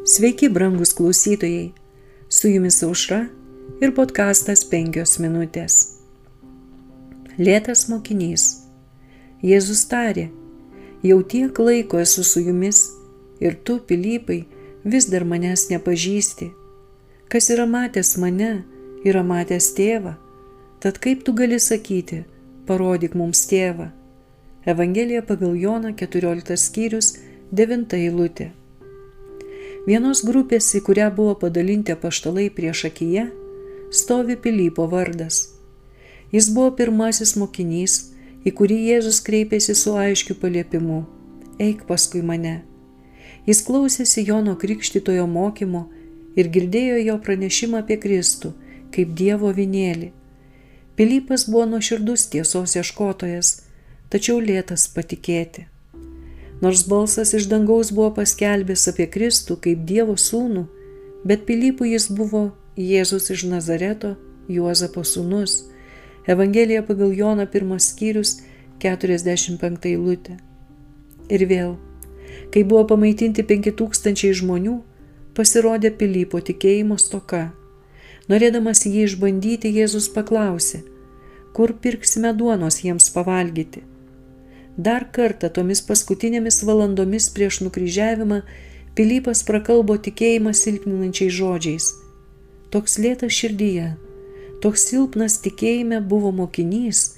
Sveiki, brangus klausytojai, su jumis Aušra ir podkastas 5 minutės. Lėtas mokinys. Jėzus tarė, jau tiek laiko esu su jumis ir tu, Pilypai, vis dar manęs nepažįsti. Kas yra matęs mane, yra matęs tėvą. Tad kaip tu gali sakyti, parodyk mums tėvą? Evangelija pagal Joną 14 skyrius 9 eilutė. Vienos grupės, į kurią buvo padalinti apaštalai priešakyje, stovi Pilypo vardas. Jis buvo pirmasis mokinys, į kurį Jėzus kreipėsi su aiškiu paliepimu: eik paskui mane. Jis klausėsi Jono Krikštytojo mokymo ir girdėjo jo pranešimą apie Kristų kaip Dievo avinėlį. Pilypas buvo nuoširdus tiesos ieškotojas, tačiau lėtas patikėti. Nors balsas iš dangaus buvo paskelbęs apie Kristų kaip Dievo sūnų, bet Pilypui jis buvo Jėzus iš Nazareto, Juozapo sūnus. Evangelija pagal Joną 1 skyrius 45 eilutė. Ir vėl, kai buvo pamaitinti 5000 žmonių, pasirodė Pilypo tikėjimo stoka. Norėdamas jį išbandyti, Jėzus paklausė, kur pirksime duonos jiems pavalgyti. Dar kartą tomis paskutinėmis valandomis prieš nukryžiavimą Pilypas prakalbo tikėjimą silpninančiais žodžiais. Toks lėtas širdyje, toks silpnas tikėjime buvo mokinys,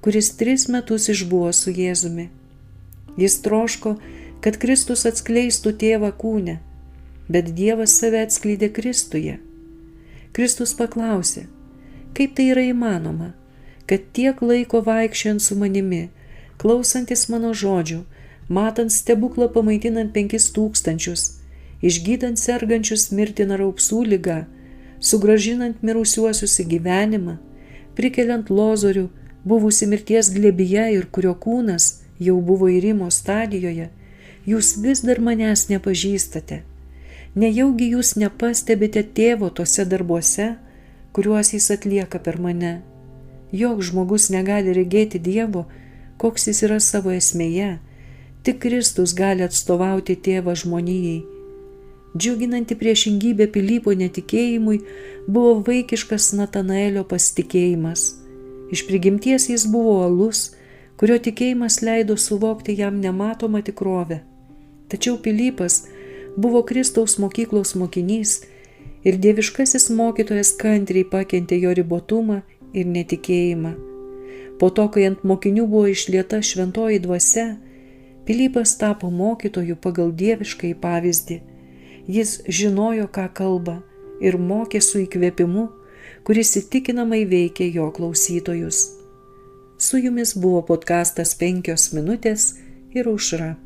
kuris 3 metus išbuvo su Jėzumi. Jis troško, kad Kristus atskleistų tėvą kūne, bet Dievas save atskleidė Kristuje. Kristus paklausė, kaip tai yra įmanoma, kad tiek laiko vaikščiojant su manimi, klausantis mano žodžių, matant stebuklą pamaitinant 5000, išgydant sergančius mirtiną raupsų ligą, sugrąžinant mirusiuosius į gyvenimą, prikeliant Lozorių, buvusi mirties glėbyje ir kurio kūnas jau buvo irimo stadijoje, jūs vis dar manęs nepažįstate. Nejaugi jūs nepastebite tėvo tose darbuose, kuriuos jis atlieka per mane. Joks žmogus negali regėti Dievo, koks jis yra savo esmėje, tik Kristus gali atstovauti tėvą žmonijai. Džiuginanti priešingybė Pilypo netikėjimui buvo vaikiškas Natanaelio pasitikėjimas. Iš prigimties jis buvo uolus, kurio tikėjimas leido suvokti jam nematomą tikrovę. Tačiau Pilypas buvo Kristaus mokyklos mokinys ir dieviškasis mokytojas kantriai pakentė jo ribotumą ir netikėjimą. Po to, kai ant mokinių buvo išlieta šventoji dvasia, Pilypas tapo mokytoju pagal dieviškai pavyzdį. Jis žinojo, ką kalba ir mokė su įkvėpimu, kuris įtikinamai veikė jo klausytojus. Su jumis buvo podkastas 5 minutės ir Aušra.